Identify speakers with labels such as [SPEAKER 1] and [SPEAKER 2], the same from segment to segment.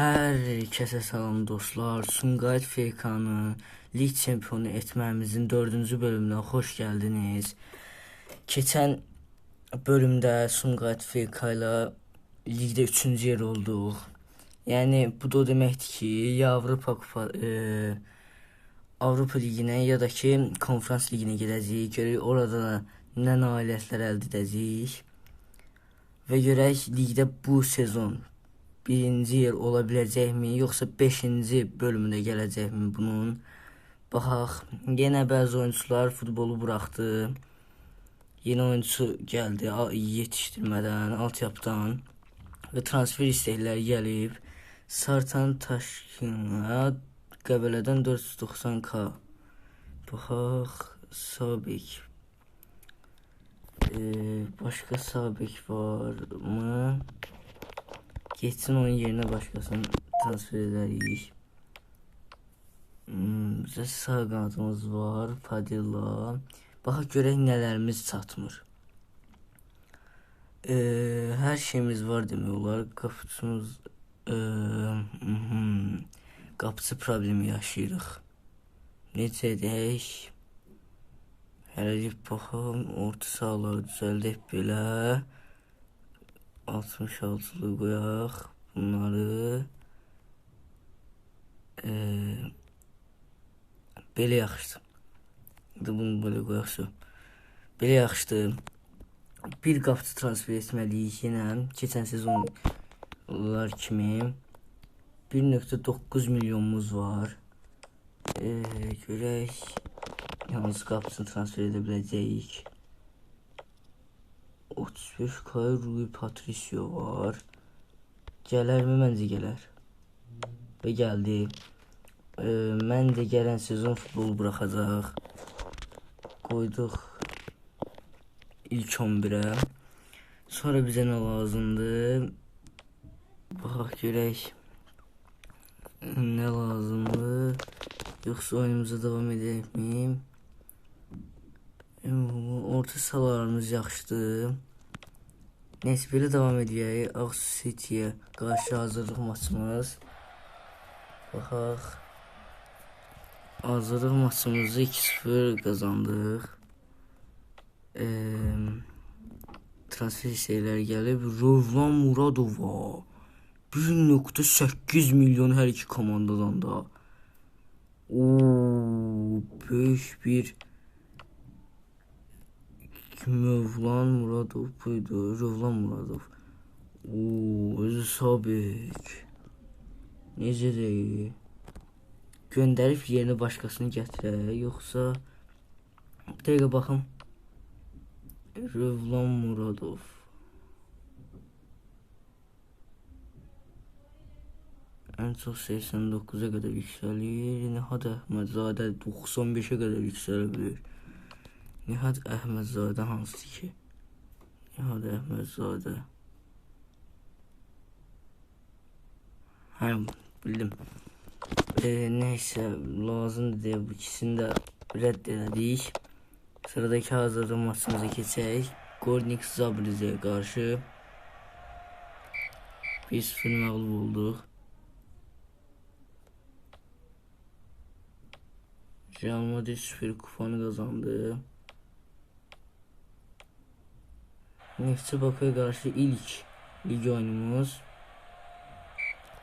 [SPEAKER 1] Herkese salam dostlar. Sumqayıt FK'nı lig çempionu etmemizin 4-cü bölümünə xoş gəldiniz. Keçən bölümdə Sumqayıt FK ilə ligdə 3-cü yer olduq. Yəni bu da o deməkdir ki, ya Avropa liginə ya da ki konferans liginə gedəcəyik. Görək orada nə nailiyyətlər əldə edəcəyik. Və görək ligdə bu sezon birinci yer ola biləcəkmi, yoxsa 5-ci bölümünə gələcəkmi bunun? Baxaq, yenə bəzi oyuncular futbolu buraxdı. Yeni oyuncu gəldi yetişdirmədən, altyapıdan və transfer istəkləri gəlib. Sartan Taşkına Qəbələdən 490k. Baxaq, Sabek. Başqa Sabek varmı? Geçsin onun yerine başkasını transfer edərik. Bizə sağ qanadımız var, Padilla. Baxaq görək nələrimiz çatmır. Hər şeyimiz var demək olar. Qapıcı problemi yaşayırıq. Necə edək? Hələlik baxım, orta sahaları düzəldək belə. 66'lı qoyaq bunları. Belə yaxşıdır. Bunu belə qoyaq. Belə yaxşıdır. Bir qapıcı transfer etməliyik yenə. Keçən sezonlar kimi 1.9 milyonumuz var. Görək hansı qapıcını transfer edə biləcəyik. 35k Rui Patricio var. Gələrmi? Məncə gələr. Və gəldi. Məncə gələn sezon futbolu buraxacaq. Qoyduq ilk 11'ə. Sonra bizə nə lazımdır? Baxaq görək. Nə lazımdır? Yoxsa oyunumuza davam edəkmi? Orta sahalarımız yaxşıdır. Neyse belə davam edək. Ağsu City'yə qarşı hazırlıq maçımız. Baxaq. Hazırlıq maçımızı 2-0 qazandıq. Transfer istəkləri gəlib. Rovlan Muradova 1.8 milyon hər iki komandadan da. Böyük bir Rovlan Muradov buydu. Rovlan Muradov. Özü Sabek. Necə deyil? Göndərib yerinə başqasını gətirək. Yoxsa bir dəqiqə baxım. Rovlan Muradov. Ən çox 89'a qədər yüksəlir. Nihat Əhmədzadə 95'e qədər yüksələ bilir. Nihat Əhmədzadə hansıdır ki? Nihat Əhmədzadə. Bildim. Neyse lazımdır deyə bu ikisini də rədd elədik. Sıradakı hazırlıq maçımıza keçək. Gornik Zabrize'yə qarşı 1-0 məğlub olduq. Real Madrid Süper Kupanı qazandı. Neftçi Bakıya qarşı ilk lig oyunumuz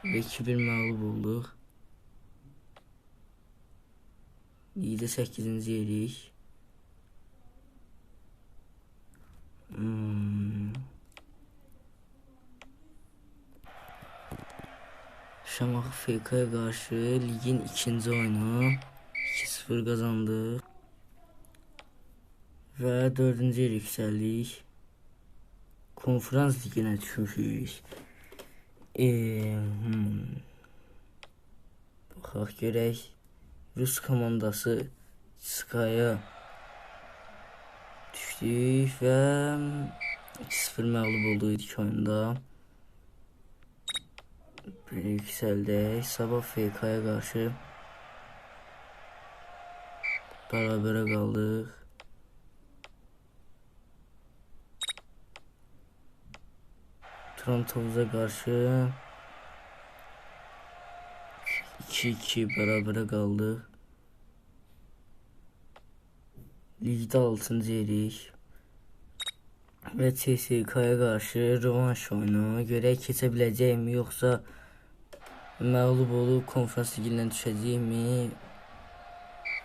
[SPEAKER 1] və 2-1 məğlub olduq. Ligdə 8-ci yerik. Şamaxı FK'ya qarşı ligin ikinci oyunu 2-0 qazandıq. Və 4-cü yer yüksəldik. Konferans liginə düşmüşük. Baxaq görək. Rus komandası Skaya düşdük və 2-0 məğlub olduq ilk oyunda. Belə yüksəldək. Sabah FK'ya qarşı bərabərə qaldıq. Toronto'muza karşı 2-2 bərabərə qaldıq. Ligdə 6-cı yerik. Və CSK'ya qarşı revanş oyunu. Görək keçə biləcəkmi, yoxsa məğlub olub konferans ligindən düşəcəkmi?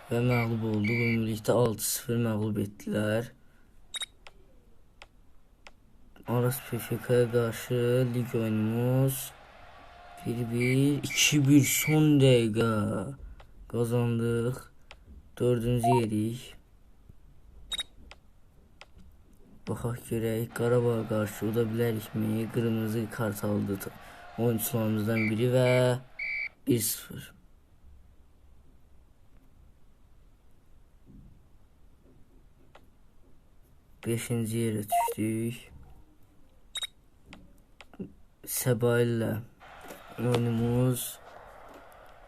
[SPEAKER 1] Və məğlub olduq. Ümumilikdə 6-0 məğlub etdilər. Aras PFK'ya qarşı lig oyunumuz 1-1, 2-1 son dəqiqə qazandıq. 4-cü yerik. Baxaq görək, Qarabağa qarşı uda bilərikmi? Qırmızı kart aldı oyuncularımızdan biri və 1-0. Beşinci yerə düşdük. Səbail ilə oyunumuz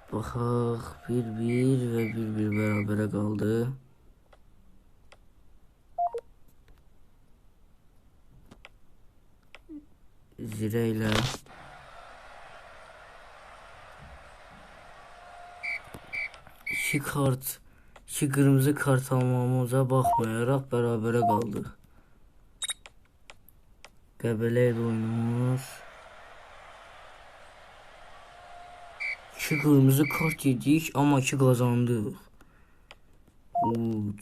[SPEAKER 1] baxaq 1-1 və 1-1 bərabərə qaldı. Zirə ilə iki qırmızı kart almamıza baxmayaraq bərabərə qaldıq. Qəbələ ilə oyunumuz 2 qırmızı kart yedik, amma 2 qazandıq.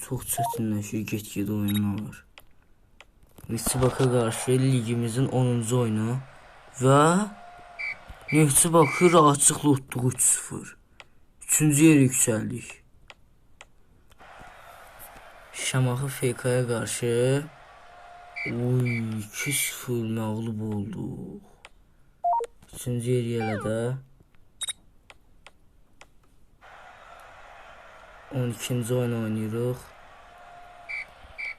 [SPEAKER 1] Çox çətinləşir get-gedə oyunlar. Neftçi-Bakıya qarşı ligimizin 10-cu oyunu və Neftçi-Bakı rahatlıqla utduq 3-0. 3-cü yerə yüksəldik. Şamaxı FK'ya qarşı 2-0 məğlub olduq. 3-cü yerə də 12-ci oyunu oynayırıq.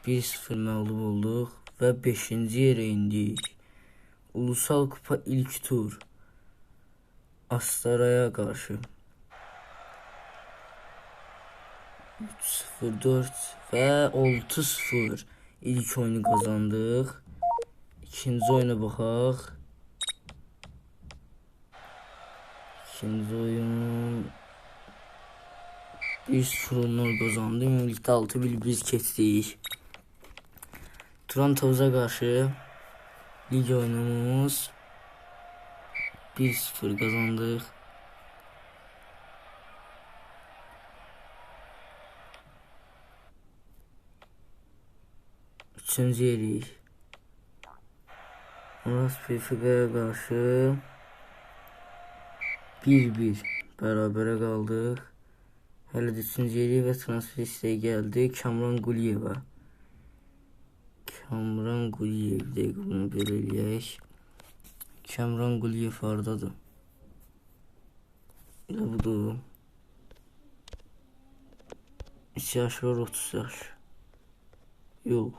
[SPEAKER 1] 1-0 məğlub olduq və 5-ci yerə indik. Ulusal Kupa ilk tur Astaraya qarşı 3-0-4 və 6-0 ilk oyunu qazandıq. İkinci oyuna baxaq. İkinci oyun 1-0 qazandı. Ümumilikdə 6-1 biz keçdik. Turan Tovuza qarşı lig oyunumuz 1-0 qazandıq. Üçüncü yerik. Aras PFK'ya qarşı 1-1 bərabərə qaldıq. Hələ də üçüncü yerik və transfer istəyi gəldi Kamran Quliyevə. Kamran Quliyev, bir dəqiqə bunu belə eləyək. Kamran Quliyev hardadır? Elə budur. 3 yaş var, 30 yaş. Yox.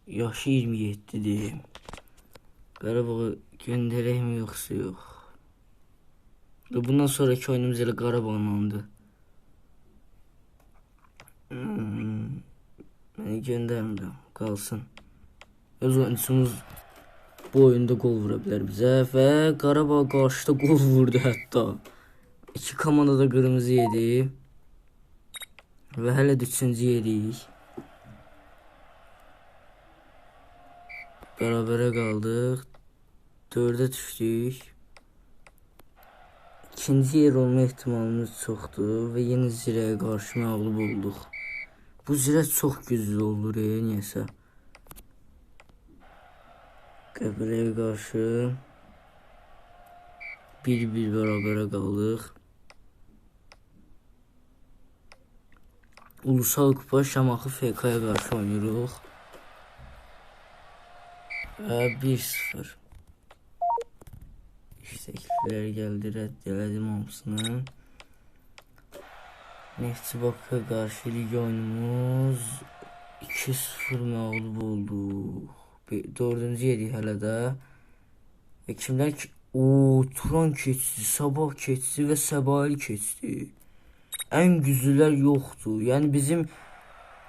[SPEAKER 1] Yaşı 27-dir. Qarabağa göndərəkmi yoxsa yox? Bundan sonraki oyunumuz elə Qarabağlandı. Məni göndərmirəm, qalsın. Öz oyuncumuz bu oyunda gol vura bilər bizə və Qarabağ qarşıda gol vurdu hətta. İki komanda da qırmızı yedi və hələ də 3-cü yerik. Bərabərə qaldıq. 4-ə düşdük. İkinci yer olma ehtimalımız çoxdur və yenə Zirəyə qarşı məğlub olduq. Bu Zirə çox güclü olur, niyəsə. Qəbələyə qarşı 1-1 bərabərə qaldıq. Ulusal Kupa Şamaxı FK'ya qarşı oynayırıq. Və 1-0. Təkliflər gəldi, rədd elədim hamısını. Neftçi-Bakıya qarşı lig oyunumuz 2-0 məğlub olduq. 4-cü yerik hələ də. Və kimlər ki... Turan keçdi, Sabah keçdi və Səbail keçdi. Ən güclülər yoxdur. Yəni bizim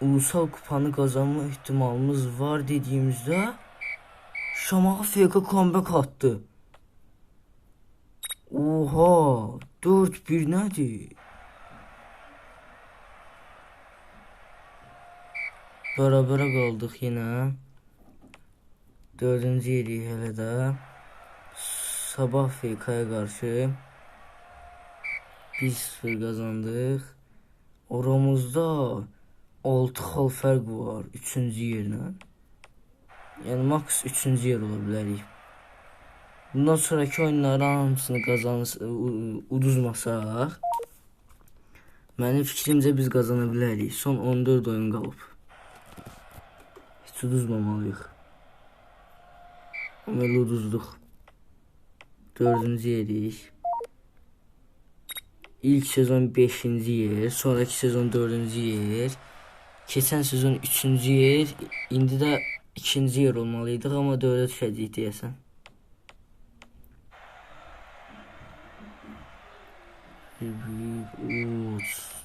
[SPEAKER 1] Ulusal Kupanı qazanma ehtimalımız var dediyimizdə Şamaxı FK comeback attı. Oha! 4-1 nədir? Bərabərə qaldıq yenə. 4-cü yerik hələ də. Sabah FK'ya qarşı 1-0 qazandıq. Aramızda 6 xal fərq var 3-cü yerlə. Yəni max 3-cü yer ola bilərik. Bundan sonraki oyunların hamısını uduzmasaq, mənim fikrimcə biz qazana bilərik. Son 14 oyun qalıb. Heç uduzmamalıyıq. Amma elə uduzduq. 4-cü yerik. İlk sezon 5-ci yer, sonraki sezon 4-cü yer, keçən sezon 3-cü yer, indi də 2-ci yer olmalıydıq, amma 4-ə düşəcəyik deyəsən.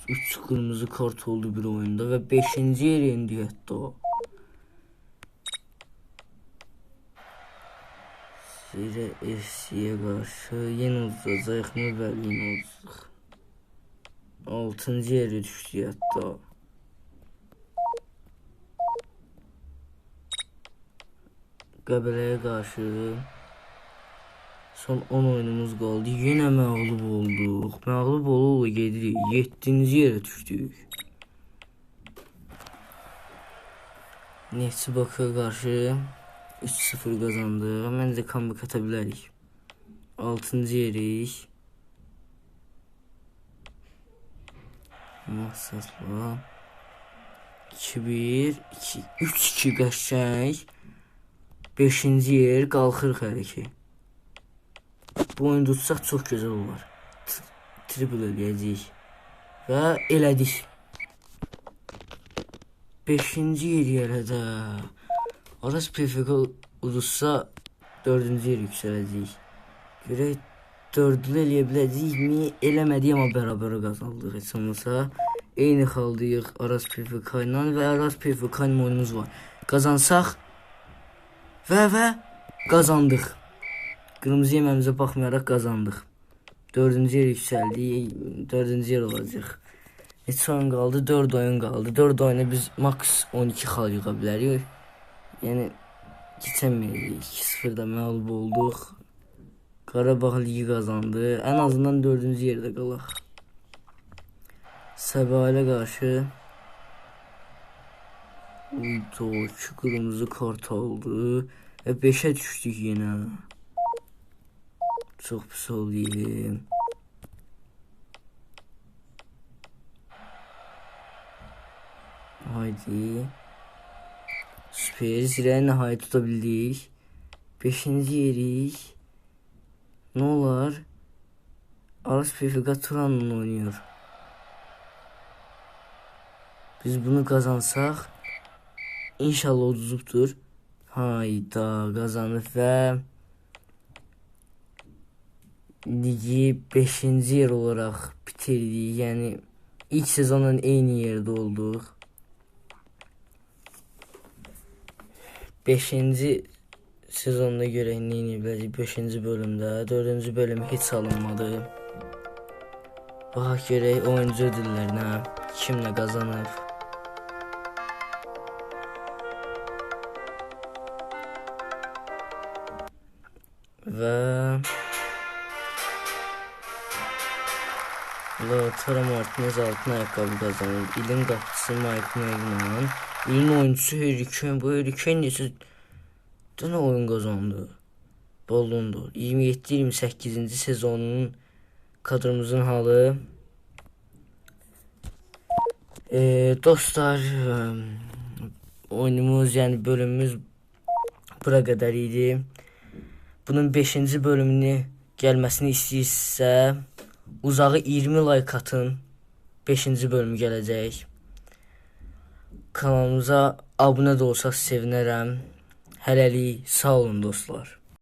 [SPEAKER 1] Üç kırmızı kart oldu bir oyunda ve 5-ci yer indi hətta. Sirə FC'ye qarşı yenə udacaq mı? Bəli, yenə udacaq. 6-cı yerə düşdü hətta. Qəbələyə qarşı son 10 oyunumuz qaldı. Yenə məğlub olduq. Məğlub ola gedirik. 7-ci yerə düşdük. Neftçi Bakıya qarşı 3-0 qazandıq. Məncə comeback ata bilərik. 6-cı yerik. Masasla 2-1 3-2 qəşəng. 5-ci yer qalxırıq hələ ki. Bu oyunu tutsaq çox gözəl olar. Triple eləyəcəyik. Və elədik. 5-ci yer yerə də. Aras PFK uduzsa 4-cü yer yüksələcəyik. Görək 4-lü eləyə biləcəyik mi? Eləmədik, amma bərabərə qazandıq. Heç olmasa eyni xaldıyıq Aras PFK ilə və Aras PFK ilə oyunumuz var. Qazansaq və qazandıq. Qırmızı yeməmizə baxmayaraq qazandıq. 4-cü yer yüksəldik. 4-cü yer olacaq. Neçə oyun qaldı? 4 oyun qaldı. 4 oyuna biz max 12 xal yığa bilərik. Yəni keçəməyəcəyik. 2-0-da məğlub olduq. Qarabağ ligi qazandı. Ən azından 4-cü yerdə qalaq. Səbahilə qarşı uydu, 2 qırmızı kart aldı və 5-ə düşdük yenə. Çox pis oldu. Haydi. Süper. Zirəyə nəhayət tuta bildik. 5-ci yerik. Ne olar? Aras PFK Turan'la oynuyor. Biz bunu qazansaq İnşallah uduzubdur. Hayda, qazanıb və ligi 5-ci yer olaraq bitirdik. Yəni ilk sezonun eyni yerdə olduq. 5-ci sezonda görək nə edə biləcək. 5-ci bölümdə, 4-cü bölüm heç alınmadı. Baxaq görək oyuncu ödüllərinə kimlə qazanıb. Və Lautaro Martinez altın ayaqqabı qazanır. İlin qapıçısı Mike Magnan. İlin oyuncusu Harry Kane. Bu Harry Kane necə dənə oyun qazandı. Ballon d'Or. 27-28-ci sezonun kadromuzun halı. Dostlar, oyunumuz, yəni bölümümüz bura qədər idi. Bunun 5-ci bölümünü gəlməsini istəyirsə, uzağı 20 like atın. 5-ci bölümü gələcək. Kanalımıza abunə də olsaq sevinərəm. Hələlik sağ olun dostlar.